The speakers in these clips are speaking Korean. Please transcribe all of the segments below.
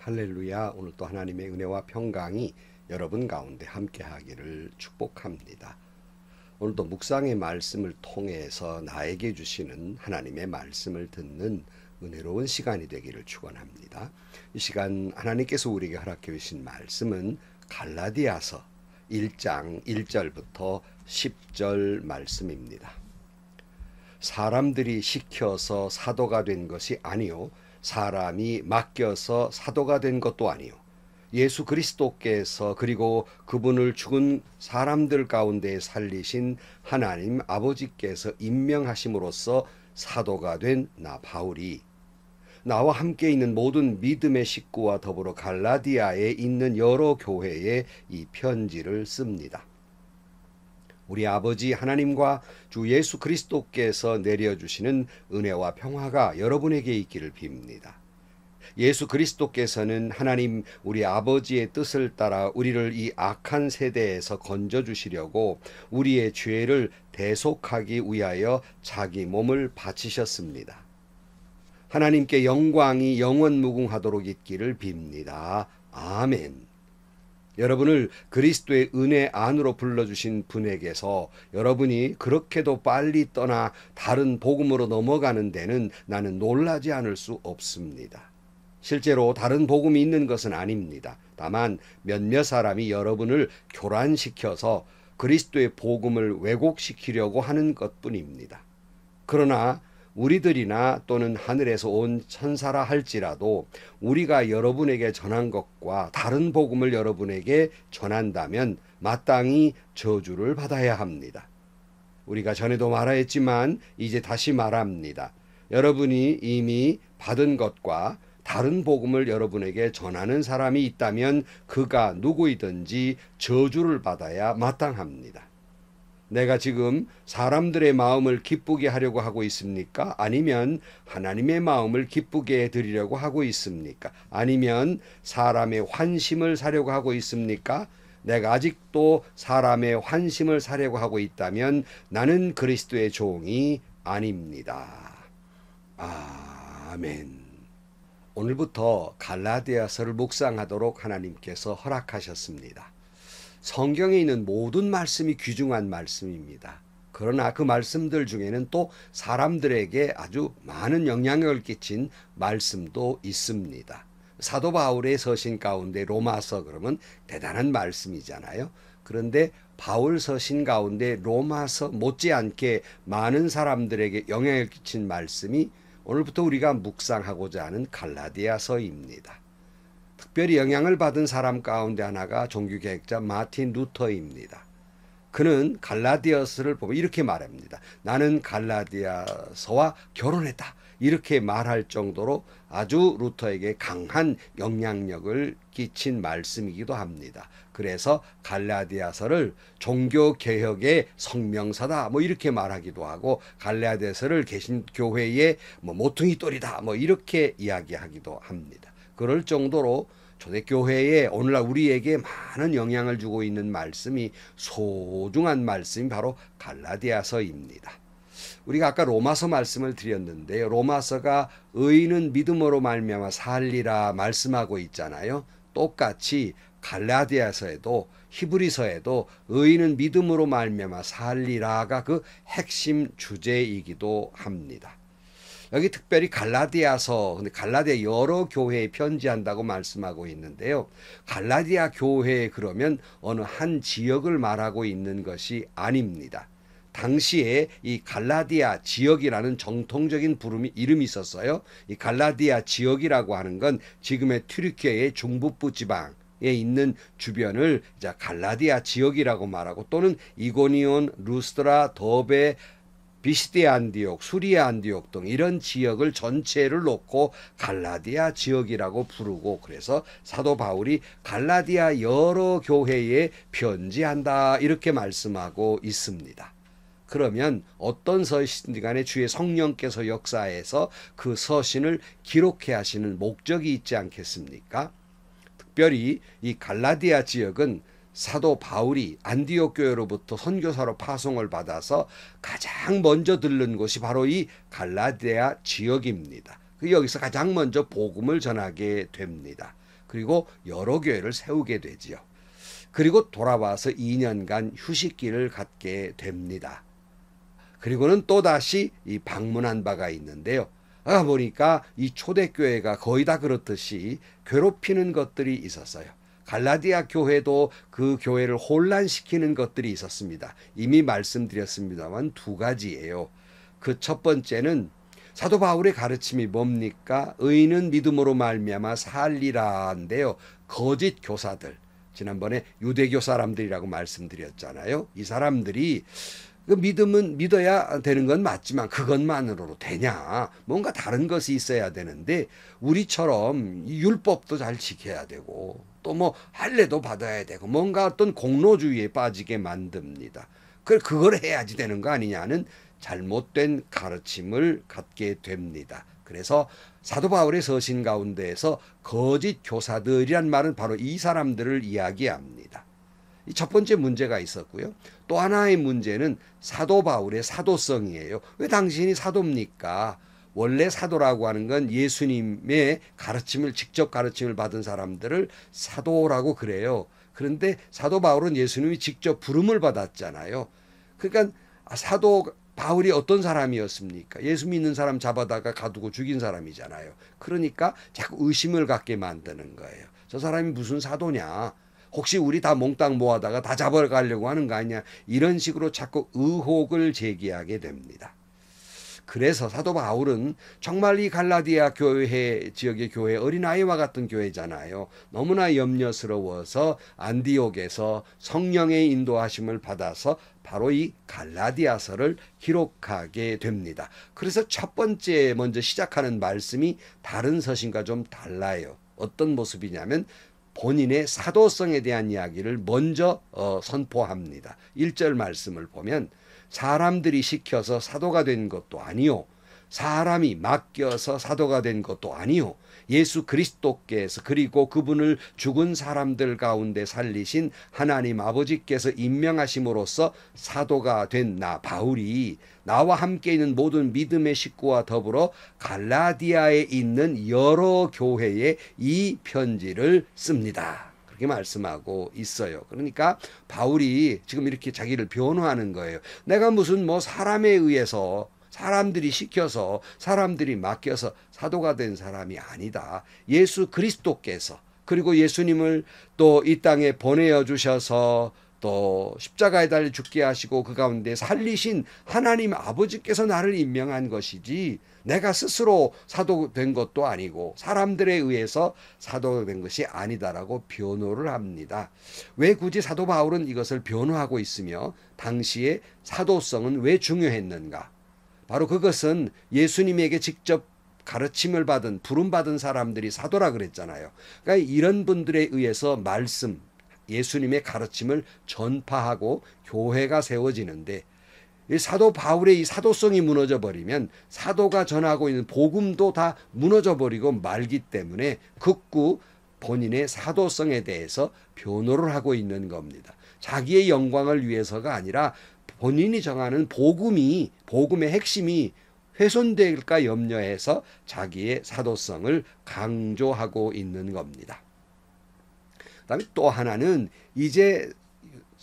할렐루야. 오늘 또 하나님의 은혜와 평강이 여러분 가운데 함께하기를 축복합니다. 오늘도 묵상의 말씀을 통해서 나에게 주시는 하나님의 말씀을 듣는 은혜로운 시간이 되기를 축원합니다. 이 시간 하나님께서 우리에게 허락해 주신 말씀은 갈라디아서 1장 1절부터 10절 말씀입니다. 사람들이 시켜서 사도가 된 것이 아니요 사람이 맡겨서 사도가 된 것도 아니요 예수 그리스도께서 그리고 그분을 죽은 사람들 가운데 살리신 하나님 아버지께서 임명하심으로써 사도가 된 나 바울이 나와 함께 있는 모든 믿음의 식구와 더불어 갈라디아에 있는 여러 교회에 이 편지를 씁니다. 우리 아버지 하나님과 주 예수 그리스도께서 내려주시는 은혜와 평화가 여러분에게 있기를 빕니다. 예수 그리스도께서는 하나님 우리 아버지의 뜻을 따라 우리를 이 악한 세대에서 건져주시려고 우리의 죄를 대속하기 위하여 자기 몸을 바치셨습니다. 하나님께 영광이 영원무궁하도록 있기를 빕니다. 아멘. 여러분을 그리스도의 은혜 안으로 불러주신 분에게서 여러분이 그렇게도 빨리 떠나 다른 복음으로 넘어가는 데는 나는 놀라지 않을 수 없습니다. 실제로 다른 복음이 있는 것은 아닙니다. 다만 몇몇 사람이 여러분을 교란시켜서 그리스도의 복음을 왜곡시키려고 하는 것뿐입니다. 그러나 우리들이나 또는 하늘에서 온 천사라 할지라도 우리가 여러분에게 전한 것과 다른 복음을 여러분에게 전한다면 마땅히 저주를 받아야 합니다. 우리가 전에도 말하였지만 이제 다시 말합니다. 여러분이 이미 받은 것과 다른 복음을 여러분에게 전하는 사람이 있다면 그가 누구이든지 저주를 받아야 마땅합니다. 내가 지금 사람들의 마음을 기쁘게 하려고 하고 있습니까? 아니면 하나님의 마음을 기쁘게 해드리려고 하고 있습니까? 아니면 사람의 환심을 사려고 하고 있습니까? 내가 아직도 사람의 환심을 사려고 하고 있다면 나는 그리스도의 종이 아닙니다. 아멘. 오늘부터 갈라디아서를 묵상하도록 하나님께서 허락하셨습니다. 성경에 있는 모든 말씀이 귀중한 말씀입니다. 그러나 그 말씀들 중에는 또 사람들에게 아주 많은 영향력을 끼친 말씀도 있습니다. 사도 바울의 서신 가운데 로마서 그러면 대단한 말씀이잖아요. 그런데 바울 서신 가운데 로마서 못지않게 많은 사람들에게 영향을 끼친 말씀이 오늘부터 우리가 묵상하고자 하는 갈라디아서입니다. 특별히 영향을 받은 사람 가운데 하나가 종교개혁자 마틴 루터입니다. 그는 갈라디아서를 보면 이렇게 말합니다. 나는 갈라디아서와 결혼했다. 이렇게 말할 정도로 아주 루터에게 강한 영향력을 끼친 말씀이기도 합니다. 그래서 갈라디아서를 종교개혁의 성명서다 이렇게 말하기도 하고 갈라디아서를 개신교회의 모퉁이 돌이다 이렇게 이야기하기도 합니다. 그럴 정도로 초대교회에 오늘날 우리에게 많은 영향을 주고 있는 말씀이 소중한 말씀이 바로 갈라디아서입니다. 우리가 아까 로마서 말씀을 드렸는데요. 로마서가 의인은 믿음으로 말미암아 살리라 말씀하고 있잖아요. 똑같이 갈라디아서에도 히브리서에도 의인은 믿음으로 말미암아 살리라가 그 핵심 주제이기도 합니다. 여기 특별히 갈라디아서, 근데 갈라디아 여러 교회에 편지한다고 말씀하고 있는데요. 갈라디아 교회 그러면 어느 한 지역을 말하고 있는 것이 아닙니다. 당시에 이 갈라디아 지역이라는 정통적인 이름이 있었어요. 이 갈라디아 지역이라고 하는 건 지금의 튀르키예의 중북부 지방에 있는 주변을 이제 갈라디아 지역이라고 말하고 또는 이고니온, 루스드라, 더베, 비시디아 안디옥, 수리아 안디옥 등 이런 지역을 전체를 놓고 갈라디아 지역이라고 부르고 그래서 사도 바울이 갈라디아 여러 교회에 편지한다 이렇게 말씀하고 있습니다. 그러면 어떤 서신이 간에 주의 성령께서 역사해서 그 서신을 기록해 하시는 목적이 있지 않겠습니까? 특별히 이 갈라디아 지역은 사도 바울이 안디옥 교회로부터 선교사로 파송을 받아서 가장 먼저 들른 곳이 바로 이 갈라디아 지역입니다. 여기서 가장 먼저 복음을 전하게 됩니다. 그리고 여러 교회를 세우게 되지요. 그리고 돌아와서 2년간 휴식기를 갖게 됩니다. 그리고는 또다시 이 방문한 바가 있는데요. 보니까 이 초대교회가 거의 다 그렇듯이 괴롭히는 것들이 있었어요. 갈라디아 교회도 그 교회를 혼란시키는 것들이 있었습니다. 이미 말씀드렸습니다만 두 가지예요. 그 첫 번째는 사도 바울의 가르침이 뭡니까? 의인은 믿음으로 말미암아 살리라인데요. 거짓 교사들, 지난번에 유대교 사람들이라고 말씀드렸잖아요. 이 사람들이 그 믿음은 믿어야 되는 건 맞지만 그것만으로도 되냐? 뭔가 다른 것이 있어야 되는데 우리처럼 율법도 잘 지켜야 되고 또 뭐 할례도 받아야 되고 뭔가 어떤 공로주의에 빠지게 만듭니다. 그걸 해야지 되는 거 아니냐는 잘못된 가르침을 갖게 됩니다. 그래서 사도 바울의 서신 가운데에서 거짓 교사들이란 말은 바로 이 사람들을 이야기합니다. 이 첫 번째 문제가 있었고요. 또 하나의 문제는 사도 바울의 사도성이에요. 왜 당신이 사도입니까? 원래 사도라고 하는 건 예수님의 가르침을 직접 가르침을 받은 사람들을 사도라고 그래요. 그런데 사도 바울은 예수님이 직접 부름을 받았잖아요. 그러니까 사도 바울이 어떤 사람이었습니까? 예수 믿는 사람 잡아다가 가두고 죽인 사람이잖아요. 그러니까 자꾸 의심을 갖게 만드는 거예요. 저 사람이 무슨 사도냐? 혹시 우리 다 몽땅 모아다가 다 잡아가려고 하는 거 아니냐? 이런 식으로 자꾸 의혹을 제기하게 됩니다. 그래서 사도 바울은 정말 이 갈라디아 교회 지역의 교회 어린아이와 같은 교회잖아요. 너무나 염려스러워서 안디옥에서 성령의 인도하심을 받아서 바로 이 갈라디아서를 기록하게 됩니다. 그래서 첫 번째 먼저 시작하는 말씀이 다른 서신과 좀 달라요. 어떤 모습이냐면 본인의 사도성에 대한 이야기를 먼저 선포합니다. 1절 말씀을 보면 사람들이 시켜서 사도가 된 것도 아니요. 사람이 맡겨서 사도가 된 것도 아니요. 예수 그리스도께서 그리고 그분을 죽은 사람들 가운데 살리신 하나님 아버지께서 임명하심으로써 사도가 된 나 바울이 나와 함께 있는 모든 믿음의 식구와 더불어 갈라디아에 있는 여러 교회에 이 편지를 씁니다. 그렇게 말씀하고 있어요. 그러니까 바울이 지금 이렇게 자기를 변호하는 거예요. 내가 무슨 뭐 사람에 의해서 사람들이 시켜서 사람들이 맡겨서 사도가 된 사람이 아니다. 예수 그리스도께서 그리고 예수님을 또 이 땅에 보내어 주셔서 또 십자가에 달려 죽게 하시고 그 가운데 살리신 하나님 아버지께서 나를 임명한 것이지 내가 스스로 사도된 것도 아니고 사람들에 의해서 사도된 것이 아니다라고 변호를 합니다. 왜 굳이 사도 바울은 이것을 변호하고 있으며 당시에 사도성은 왜 중요했는가? 바로 그것은 예수님에게 직접 가르침을 받은 부름받은 사람들이 사도라 그랬잖아요. 그러니까 이런 분들에 의해서 말씀 예수님의 가르침을 전파하고 교회가 세워지는데 사도 바울의 이 사도성이 무너져 버리면 사도가 전하고 있는 복음도 다 무너져 버리고 말기 때문에 극구 본인의 사도성에 대해서 변호를 하고 있는 겁니다. 자기의 영광을 위해서가 아니라 본인이 정하는 복음의 핵심이 훼손될까 염려해서 자기의 사도성을 강조하고 있는 겁니다. 그다음에 또 하나는 이제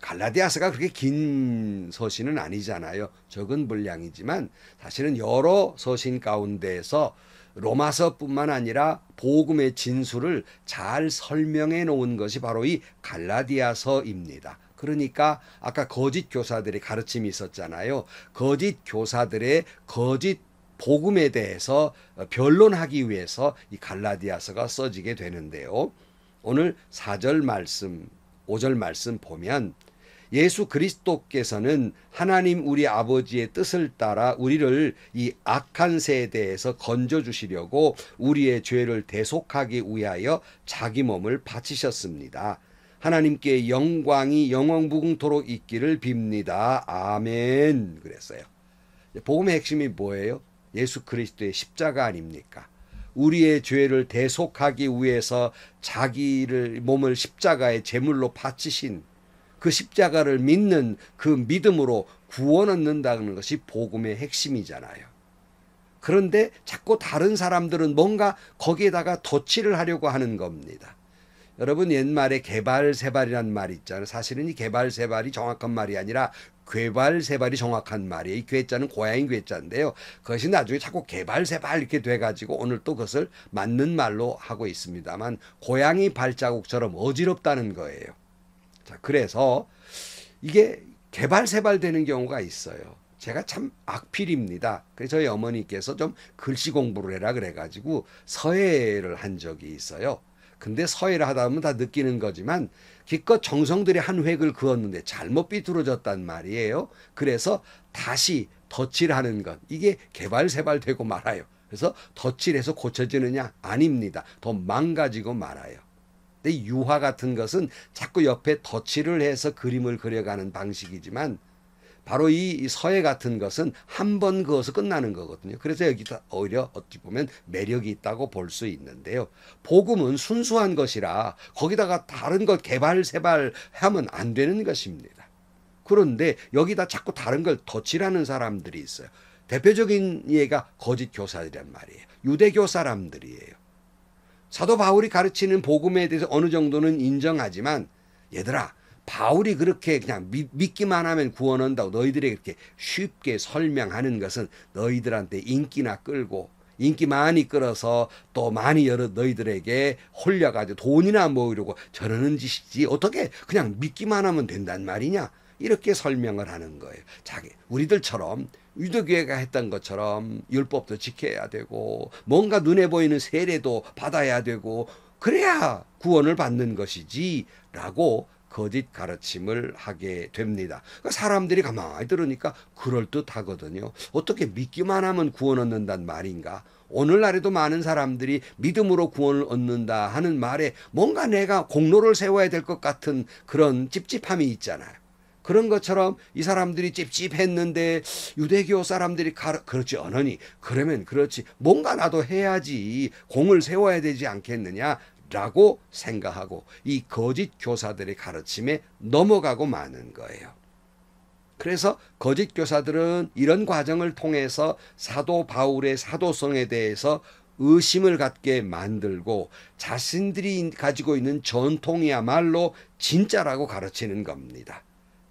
갈라디아서가 그렇게 긴 서신은 아니잖아요. 적은 분량이지만 사실은 여러 서신 가운데에서 로마서뿐만 아니라 복음의 진수를 잘 설명해 놓은 것이 바로 이 갈라디아서입니다. 그러니까 아까 거짓 교사들의 가르침이 있었잖아요. 거짓 교사들의 거짓 복음에 대해서 변론하기 위해서 이 갈라디아서가 써지게 되는데요. 오늘 4절 말씀, 5절 말씀 보면 예수 그리스도께서는 하나님 우리 아버지의 뜻을 따라 우리를 이 악한 세대에서 건져주시려고 우리의 죄를 대속하기 위하여 자기 몸을 바치셨습니다. 하나님께 영광이 영원무궁토록 있기를 빕니다. 아멘. 그랬어요. 복음의 핵심이 뭐예요? 예수 그리스도의 십자가 아닙니까? 우리의 죄를 대속하기 위해서 자기를 몸을 십자가의 제물로 바치신 그 십자가를 믿는 그 믿음으로 구원 얻는다는 것이 복음의 핵심이잖아요. 그런데 자꾸 다른 사람들은 뭔가 거기에다가 덧칠을 하려고 하는 겁니다. 여러분 옛말에 개발세발이란 말 있잖아요. 사실은 이 개발세발이 정확한 말이 아니라 괴발세발이 정확한 말이에요. 이 괴자는 고양이 괴자인데요. 그것이 나중에 자꾸 개발세발 이렇게 돼가지고 오늘 또 그것을 맞는 말로 하고 있습니다만 고양이 발자국처럼 어지럽다는 거예요. 자, 그래서 이게 개발세발 되는 경우가 있어요. 제가 참 악필입니다. 그래서 저희 어머니께서 좀 글씨 공부를 해라 그래가지고 서예를 한 적이 있어요. 근데 서예를 하다 보면 다 느끼는 거지만 기껏 정성들이 한 획을 그었는데 잘못 비뚤어졌단 말이에요. 그래서 다시 덧칠하는 것, 이게 개발세발되고 말아요. 그래서 덧칠해서 고쳐지느냐? 아닙니다. 더 망가지고 말아요. 근데 유화 같은 것은 자꾸 옆에 덧칠을 해서 그림을 그려가는 방식이지만 바로 이 서예 같은 것은 한 번 그어서 끝나는 거거든요. 그래서 여기다 오히려 어떻게 보면 매력이 있다고 볼 수 있는데요. 복음은 순수한 것이라 거기다가 다른 것 개발세발하면 안 되는 것입니다. 그런데 여기다 자꾸 다른 걸 덧칠하는 사람들이 있어요. 대표적인 예가 거짓 교사들이란 말이에요. 유대교 사람들이에요. 사도 바울이 가르치는 복음에 대해서 어느 정도는 인정하지만 얘들아, 바울이 그렇게 그냥 믿기만 하면 구원 온다고 너희들에게 그렇게 쉽게 설명하는 것은 너희들한테 인기나 끌고 인기 많이 끌어서 또 많이 너희들에게 홀려가지고 돈이나 모으려고 저러는 짓이지 어떻게 그냥 믿기만 하면 된단 말이냐, 이렇게 설명을 하는 거예요. 우리들처럼 유대교회가 했던 것처럼 율법도 지켜야 되고 뭔가 눈에 보이는 세례도 받아야 되고 그래야 구원을 받는 것이지 라고 거짓 가르침을 하게 됩니다. 사람들이 가만히 들으니까 그럴듯하거든요. 어떻게 믿기만 하면 구원 얻는단 말인가? 오늘날에도 많은 사람들이 믿음으로 구원을 얻는다 하는 말에 뭔가 내가 공로를 세워야 될 것 같은 그런 찝찝함이 있잖아요. 그런 것처럼 이 사람들이 찝찝했는데 유대교 사람들이 그렇지 않으니 그러면 그렇지 뭔가 나도 해야지 공을 세워야 되지 않겠느냐 라고 생각하고 이 거짓 교사들의 가르침에 넘어가고 마는 거예요. 그래서 거짓 교사들은 이런 과정을 통해서 사도 바울의 사도성에 대해서 의심을 갖게 만들고 자신들이 가지고 있는 전통이야말로 진짜라고 가르치는 겁니다.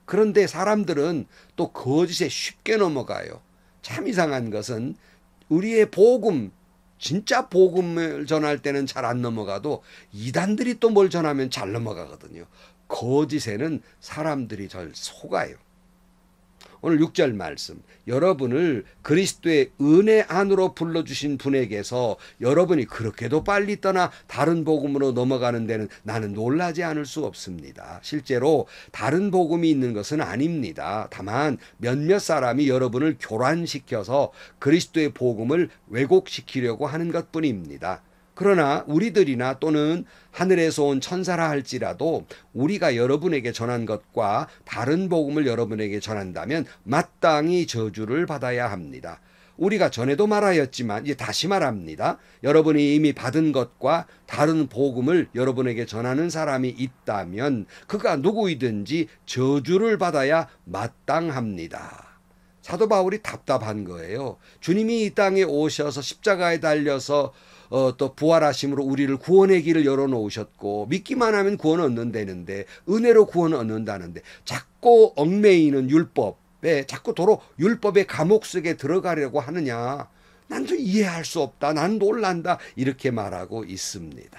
그런데 사람들은 또 거짓에 쉽게 넘어가요. 참 이상한 것은 우리의 복음, 진짜 복음을 전할 때는 잘 안 넘어가도 이단들이 또 뭘 전하면 잘 넘어가거든요. 거짓에는 사람들이 잘 속아요. 오늘 6절 말씀, 여러분을 그리스도의 은혜 안으로 불러주신 분에게서 여러분이 그렇게도 빨리 떠나 다른 복음으로 넘어가는 데는 나는 놀라지 않을 수 없습니다. 실제로 다른 복음이 있는 것은 아닙니다. 다만 몇몇 사람이 여러분을 교란시켜서 그리스도의 복음을 왜곡시키려고 하는 것뿐입니다. 그러나 우리들이나 또는 하늘에서 온 천사라 할지라도 우리가 여러분에게 전한 것과 다른 복음을 여러분에게 전한다면 마땅히 저주를 받아야 합니다. 우리가 전에도 말하였지만 이제 다시 말합니다. 여러분이 이미 받은 것과 다른 복음을 여러분에게 전하는 사람이 있다면 그가 누구이든지 저주를 받아야 마땅합니다. 사도 바울이 답답한 거예요. 주님이 이 땅에 오셔서 십자가에 달려서 또 부활하심으로 우리를 구원의 길을 열어놓으셨고 믿기만 하면 구원 얻는다는데 은혜로 구원 얻는다는데 자꾸 얽매이는 율법에 자꾸 도로 율법의 감옥 속에 들어가려고 하느냐, 난 좀 이해할 수 없다, 난 놀란다, 이렇게 말하고 있습니다.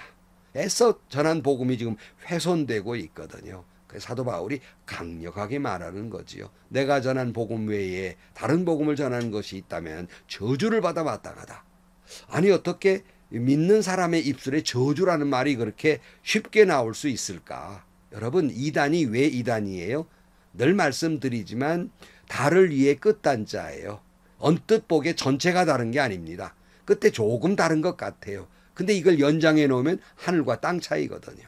애써 전한 복음이 지금 훼손되고 있거든요. 그래서 사도 바울이 강력하게 말하는 거지요. 내가 전한 복음 외에 다른 복음을 전하는 것이 있다면 저주를 받아 마땅하다. 아니 어떻게 믿는 사람의 입술에 저주라는 말이 그렇게 쉽게 나올 수 있을까? 여러분, 이단이 왜 이단이에요? 늘 말씀드리지만 달을 위해 끝단자예요. 언뜻 보기에 전체가 다른 게 아닙니다. 끝에 조금 다른 것 같아요. 근데 이걸 연장해 놓으면 하늘과 땅 차이거든요.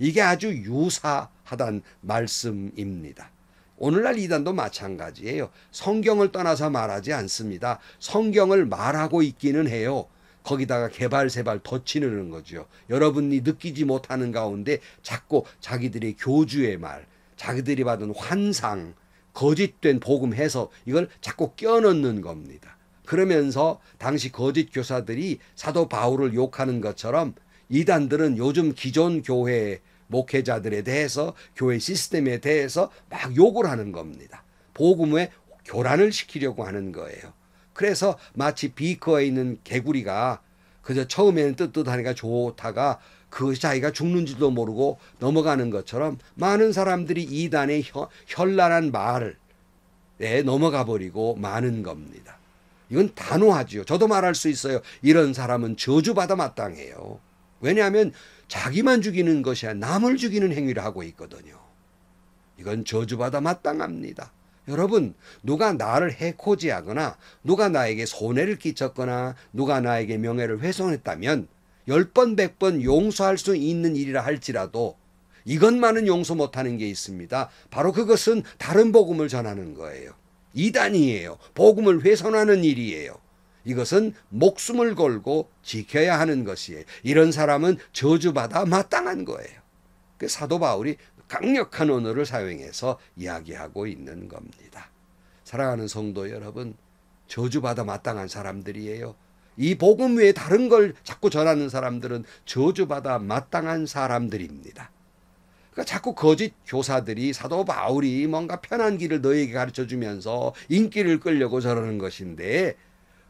이게 아주 유사하단 말씀입니다. 오늘날 이단도 마찬가지예요. 성경을 떠나서 말하지 않습니다. 성경을 말하고 있기는 해요. 거기다가 개발세발 덧치는 거죠. 여러분이 느끼지 못하는 가운데 자꾸 자기들의 교주의 말, 자기들이 받은 환상, 거짓된 복음 해석, 이걸 자꾸 껴넣는 겁니다. 그러면서 당시 거짓 교사들이 사도 바울을 욕하는 것처럼 이단들은 요즘 기존 교회 목회자들에 대해서 교회 시스템에 대해서 막 욕을 하는 겁니다. 복음에 교란을 시키려고 하는 거예요. 그래서 마치 비커에 있는 개구리가 그저 처음에는 뜨뜻하니까 좋다가 그 자기가 죽는 줄도 모르고 넘어가는 것처럼 많은 사람들이 이단의 현란한 말에 넘어가 버리고 마는 겁니다. 이건 단호하지요. 저도 말할 수 있어요. 이런 사람은 저주받아 마땅해요. 왜냐하면 자기만 죽이는 것이 아니라 남을 죽이는 행위를 하고 있거든요. 이건 저주받아 마땅합니다. 여러분, 누가 나를 해코지하거나 누가 나에게 손해를 끼쳤거나 누가 나에게 명예를 훼손했다면 10번 100번 용서할 수 있는 일이라 할지라도 이것만은 용서 못하는 게 있습니다. 바로 그것은 다른 복음을 전하는 거예요. 이단이에요. 복음을 훼손하는 일이에요. 이것은 목숨을 걸고 지켜야 하는 것이에요. 이런 사람은 저주받아 마땅한 거예요. 그 사도 바울이 강력한 언어를 사용해서 이야기하고 있는 겁니다. 사랑하는 성도 여러분, 저주받아 마땅한 사람들이에요. 이 복음 외에 다른 걸 자꾸 전하는 사람들은 저주받아 마땅한 사람들입니다. 그러니까 자꾸 거짓 교사들이 사도 바울이 뭔가 편한 길을 너에게 가르쳐 주면서 인기를 끌려고 저러는 것인데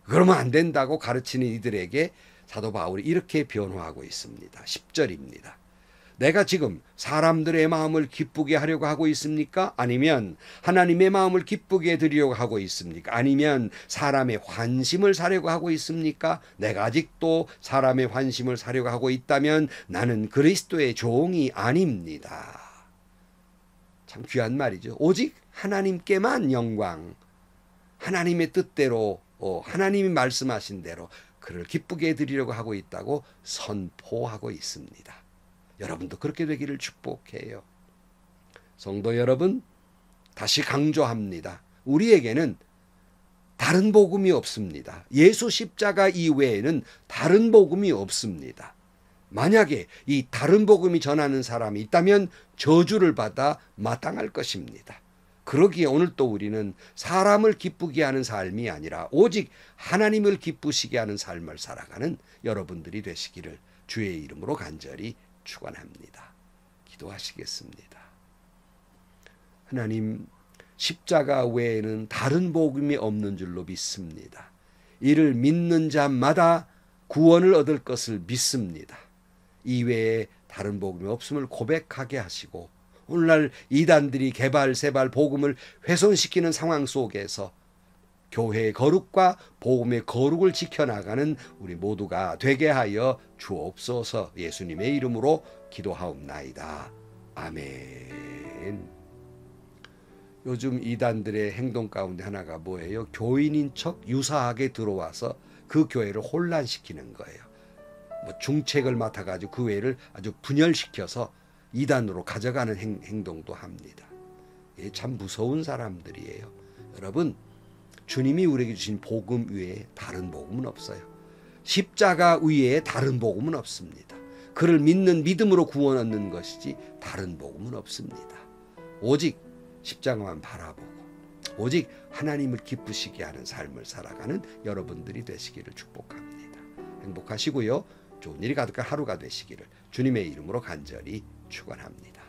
그러면 안 된다고 가르치는 이들에게 사도 바울이 이렇게 변호하고 있습니다. 10절입니다. 내가 지금 사람들의 마음을 기쁘게 하려고 하고 있습니까? 아니면 하나님의 마음을 기쁘게 드리려고 하고 있습니까? 아니면 사람의 환심을 사려고 하고 있습니까? 내가 아직도 사람의 환심을 사려고 하고 있다면 나는 그리스도의 종이 아닙니다. 참 귀한 말이죠. 오직 하나님께만 영광, 하나님의 뜻대로 하나님이 말씀하신 대로 그를 기쁘게 드리려고 하고 있다고 선포하고 있습니다. 여러분도 그렇게 되기를 축복해요. 성도 여러분, 다시 강조합니다. 우리에게는 다른 복음이 없습니다. 예수 십자가 이외에는 다른 복음이 없습니다. 만약에 이 다른 복음이 전하는 사람이 있다면 저주를 받아 마땅할 것입니다. 그러기에 오늘 또 우리는 사람을 기쁘게 하는 삶이 아니라 오직 하나님을 기쁘시게 하는 삶을 살아가는 여러분들이 되시기를 주의 이름으로 간절히 축원합니다. 기도하시겠습니다. 하나님, 십자가 외에는 다른 복음이 없는 줄로 믿습니다. 이를 믿는 자마다 구원을 얻을 것을 믿습니다. 이외에 다른 복음이 없음을 고백하게 하시고 오늘날 이단들이 개발세발 복음을 훼손시키는 상황 속에서 교회의 거룩과 복음의 거룩을 지켜나가는 우리 모두가 되게 하여 주옵소서. 예수님의 이름으로 기도하옵나이다. 아멘. 요즘 이단들의 행동 가운데 하나가 뭐예요? 교인인 척 유사하게 들어와서 그 교회를 혼란시키는 거예요. 뭐 중책을 맡아가지고 그 교회를 아주 분열시켜서 이단으로 가져가는 행동도 합니다. 참 무서운 사람들이에요. 여러분, 주님이 우리에게 주신 복음 외에 다른 복음은 없어요. 십자가 외에 다른 복음은 없습니다. 그를 믿는 믿음으로 구원 얻는 것이지 다른 복음은 없습니다. 오직 십자가만 바라보고 오직 하나님을 기쁘시게 하는 삶을 살아가는 여러분들이 되시기를 축복합니다. 행복하시고요. 좋은 일이 가득한 하루가 되시기를 주님의 이름으로 간절히 축원합니다.